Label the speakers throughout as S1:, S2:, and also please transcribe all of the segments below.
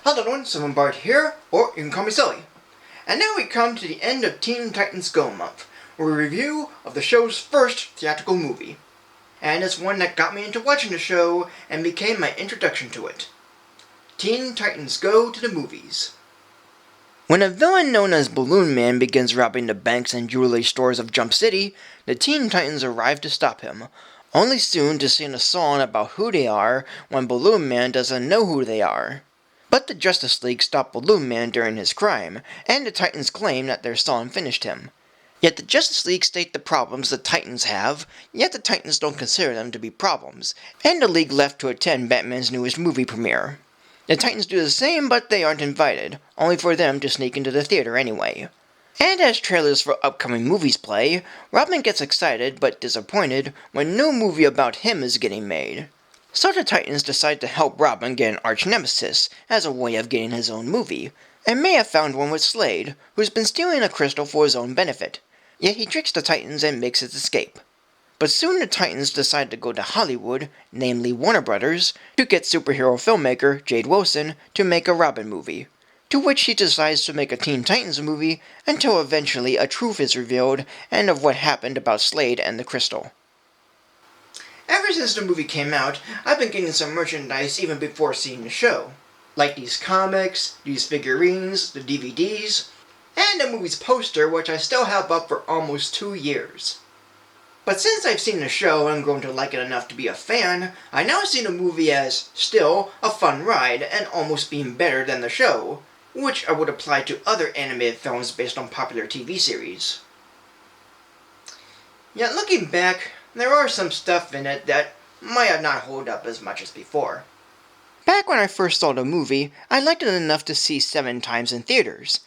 S1: Hello everyone, Simon Bard here, or you can call me Silly. And now we come to the end of Teen Titans Go month, where we review of the show's first theatrical movie. And it's one that got me into watching the show and became my introduction to it. Teen Titans Go to the movies. When a villain known as Balloon Man begins robbing the banks and jewelry stores of Jump City, the Teen Titans arrive to stop him, only soon to sing a song about who they are when Balloon Man doesn't know who they are. But the Justice League stopped Balloon Man during his crime, and the Titans claim that their song finished him. Yet the Justice League state the problems the Titans have, yet the Titans don't consider them to be problems, and the League left to attend Batman's newest movie premiere. The Titans do the same, but they aren't invited, only for them to sneak into the theater anyway. And as trailers for upcoming movies play, Robin gets excited but disappointed when no movie about him is getting made. So the Titans decide to help Robin get an arch-nemesis as a way of getting his own movie, and may have found one with Slade, who's been stealing a crystal for his own benefit. Yet he tricks the Titans and makes his escape. But soon the Titans decide to go to Hollywood, namely Warner Brothers, to get superhero filmmaker Jade Wilson to make a Robin movie, to which he decides to make a Teen Titans movie until eventually a truth is revealed and of what happened about Slade and the crystal. Ever since the movie came out, I've been getting some merchandise even before seeing the show. Like these comics, these figurines, the DVDs, and the movie's poster, which I still have up for almost 2 years. But since I've seen the show and grown to like it enough to be a fan, I now see the movie as, still, a fun ride and almost being better than the show, which I would apply to other animated films based on popular TV series. Yet looking back, there are some stuff in it that might not hold up as much as before. Back when I first saw the movie, I liked it enough to see 7 times in theaters.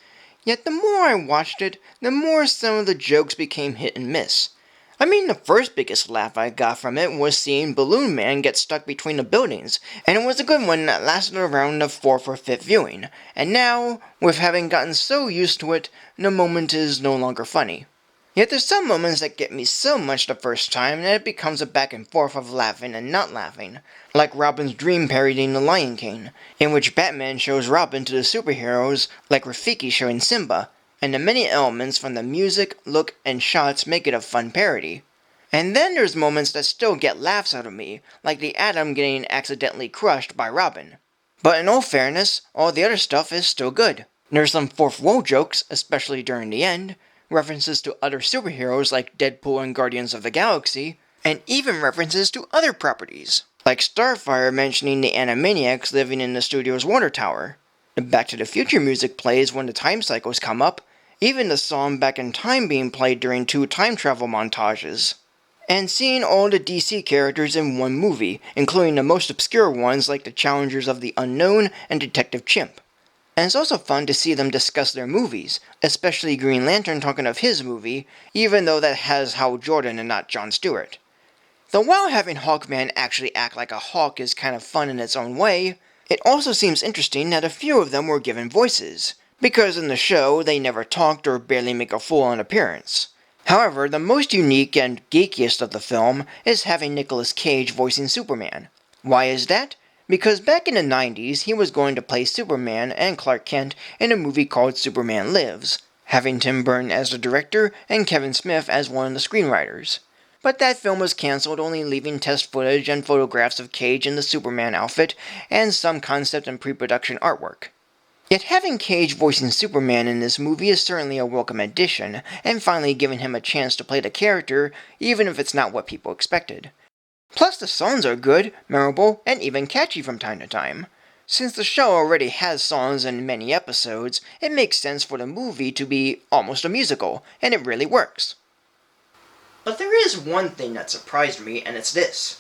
S1: Yet the more I watched it, the more some of the jokes became hit and miss. I mean, the first biggest laugh I got from it was seeing Balloon Man get stuck between the buildings, and it was a good one that lasted around the 4th or 5th viewing, and now, with having gotten so used to it, the moment is no longer funny. Yet there's some moments that get me so much the first time that it becomes a back and forth of laughing and not laughing, like Robin's dream parodying The Lion King, in which Batman shows Robin to the superheroes like Rafiki showing Simba, and the many elements from the music, look, and shots make it a fun parody. And then there's moments that still get laughs out of me, like the Atom getting accidentally crushed by Robin. But in all fairness, all the other stuff is still good. There's some fourth wall jokes, especially during the end, references to other superheroes like Deadpool and Guardians of the Galaxy, and even references to other properties, like Starfire mentioning the Animaniacs living in the studio's water tower. The Back to the Future music plays when the time cycles come up, even the song Back in Time being played during 2 time travel montages. And seeing all the DC characters in one movie, including the most obscure ones like the Challengers of the Unknown and Detective Chimp. And it's also fun to see them discuss their movies, especially Green Lantern talking of his movie, even though that has Hal Jordan and not Jon Stewart. Though while having Hawkman actually act like a hawk is kind of fun in its own way, it also seems interesting that a few of them were given voices, because in the show they never talked or barely make a full-on appearance. However, the most unique and geekiest of the film is having Nicolas Cage voicing Superman. Why is that? Because back in the 90s, he was going to play Superman and Clark Kent in a movie called Superman Lives, having Tim Burton as the director and Kevin Smith as one of the screenwriters. But that film was cancelled, only leaving test footage and photographs of Cage in the Superman outfit and some concept and pre-production artwork. Yet having Cage voicing Superman in this movie is certainly a welcome addition, and finally giving him a chance to play the character, even if it's not what people expected. Plus the songs are good, memorable, and even catchy from time to time. Since the show already has songs in many episodes, it makes sense for the movie to be almost a musical, and it really works. But there is one thing that surprised me, and it's this.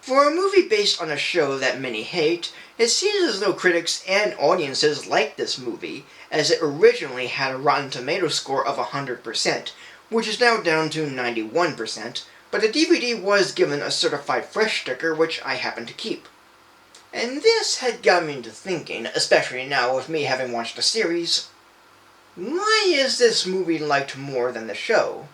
S1: For a movie based on a show that many hate, it seems as though critics and audiences like this movie, as it originally had a Rotten Tomatoes score of 100%, which is now down to 91%, but the DVD was given a certified fresh sticker, which I happen to keep. And this had got me into thinking, especially now with me having watched the series, why is this movie liked more than the show?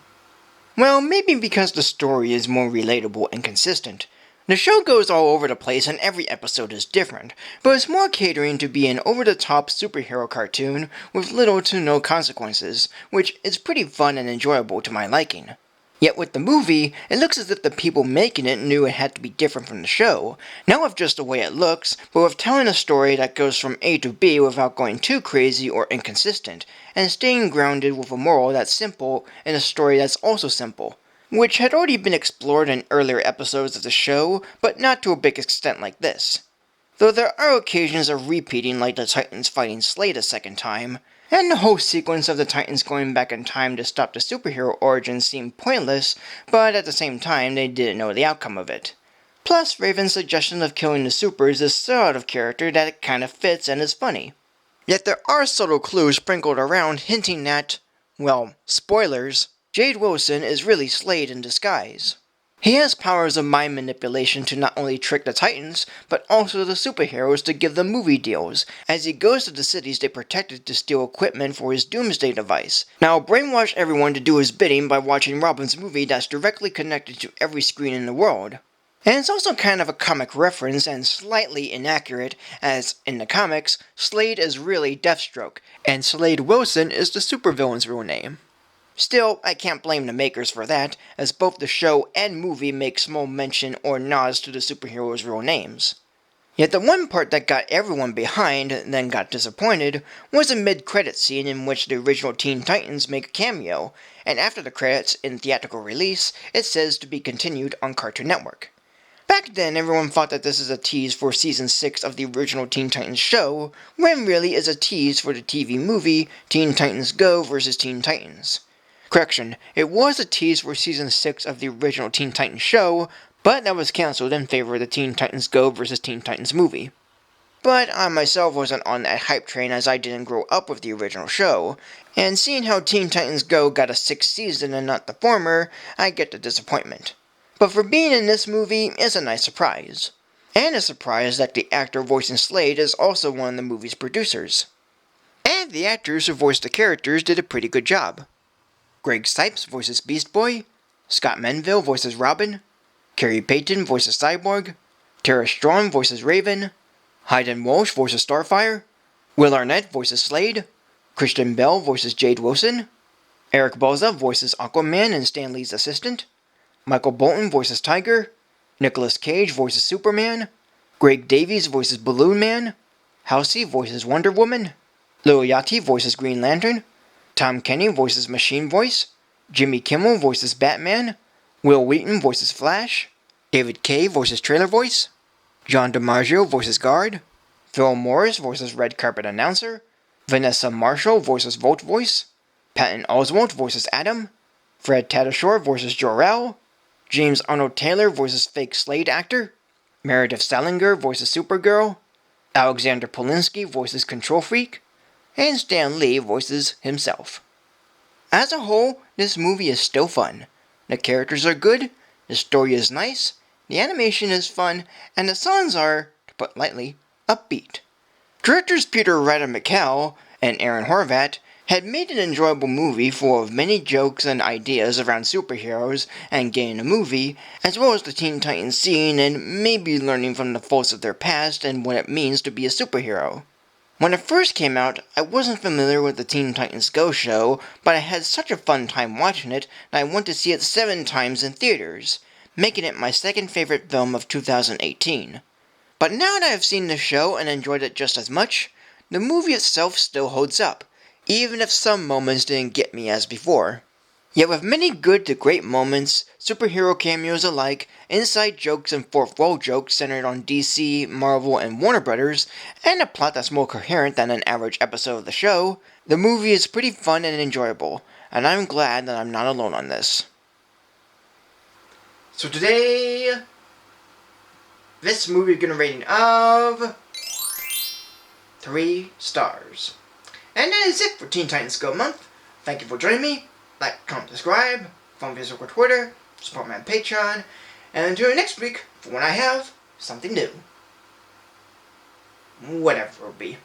S1: Well, maybe because the story is more relatable and consistent. The show goes all over the place and every episode is different, but it's more catering to be an over-the-top superhero cartoon with little to no consequences, which is pretty fun and enjoyable to my liking. Yet with the movie, it looks as if the people making it knew it had to be different from the show, not with just the way it looks, but with telling a story that goes from A to B without going too crazy or inconsistent, and staying grounded with a moral that's simple and a story that's also simple, which had already been explored in earlier episodes of the show, but not to a big extent like this. Though there are occasions of repeating, like the Titans fighting Slade a second time, and the whole sequence of the Titans going back in time to stop the superhero origin seemed pointless, but at the same time they didn't know the outcome of it. Plus, Raven's suggestion of killing the supers is so out of character that it kinda fits and is funny. Yet there are subtle clues sprinkled around hinting that, well, spoilers, Jade Wilson is really Slade in disguise. He has powers of mind manipulation to not only trick the Titans, but also the superheroes to give them movie deals, as he goes to the cities they protected to steal equipment for his doomsday device. Now, brainwash everyone to do his bidding by watching Robin's movie that's directly connected to every screen in the world. And it's also kind of a comic reference and slightly inaccurate, as in the comics, Slade is really Deathstroke, and Slade Wilson is the supervillain's real name. Still, I can't blame the makers for that, as both the show and movie make small mention or nods to the superheroes' real names. Yet the one part that got everyone behind, then got disappointed, was a mid-credit scene in which the original Teen Titans make a cameo, and after the credits, in theatrical release, it says to be continued on Cartoon Network. Back then, everyone thought that this is a tease for Season 6 of the original Teen Titans show, when really is a tease for the TV movie Teen Titans Go vs. Teen Titans. Correction, it was a tease for Season 6 of the original Teen Titans show, but that was cancelled in favor of the Teen Titans Go vs. Teen Titans movie. But I myself wasn't on that hype train as I didn't grow up with the original show, and seeing how Teen Titans Go got a 6th season and not the former, I get the disappointment. But for being in this movie is a nice surprise. And a surprise that the actor voicing Slade is also one of the movie's producers. And the actors who voiced the characters did a pretty good job. Greg Cipes voices Beast Boy, Scott Menville voices Robin, Carrie Payton voices Cyborg, Tara Strong voices Raven, Hayden Walsh voices Starfire, Will Arnett voices Slade, Christian Bell voices Jade Wilson, Eric Bauza voices Aquaman and Stan Lee's assistant, Michael Bolton voices Tiger, Nicolas Cage voices Superman, Greg Davies voices Balloon Man, Halsey voices Wonder Woman, Lil Yachty voices Green Lantern, Tom Kenny voices Machine Voice, Jimmy Kimmel voices Batman, Will Wheaton voices Flash, David Kaye voices Trailer Voice, John DiMaggio voices Guard, Phil Morris voices Red Carpet Announcer, Vanessa Marshall voices Volt Voice, Patton Oswalt voices Adam, Fred Tatasciore voices Jor-El, James Arnold Taylor voices Fake Slade actor, Meredith Salinger voices Supergirl, Alexander Polinsky voices Control Freak, and Stan Lee voices himself. As a whole, this movie is still fun. The characters are good, the story is nice, the animation is fun, and the songs are, to put lightly, upbeat. Directors Peter Rademacher and Aaron Horvath had made an enjoyable movie full of many jokes and ideas around superheroes and getting a movie, as well as the Teen Titans scene and maybe learning from the faults of their past and what it means to be a superhero. When it first came out, I wasn't familiar with the Teen Titans Go show, but I had such a fun time watching it that I went to see it 7 times in theaters, making it my second favorite film of 2018. But now that I've seen the show and enjoyed it just as much, the movie itself still holds up, even if some moments didn't get me as before. Yet with many good to great moments, superhero cameos alike, inside jokes and fourth wall jokes centered on DC, Marvel, and Warner Brothers, and a plot that's more coherent than an average episode of the show, the movie is pretty fun and enjoyable, and I'm glad that I'm not alone on this. So today, this movie is getting a rating of 3 stars. And that is it for Teen Titans Go month. Thank you for joining me. Like, comment, subscribe, follow me on Facebook or Twitter, support me on Patreon, and until next week for when I have something new. Whatever it will be.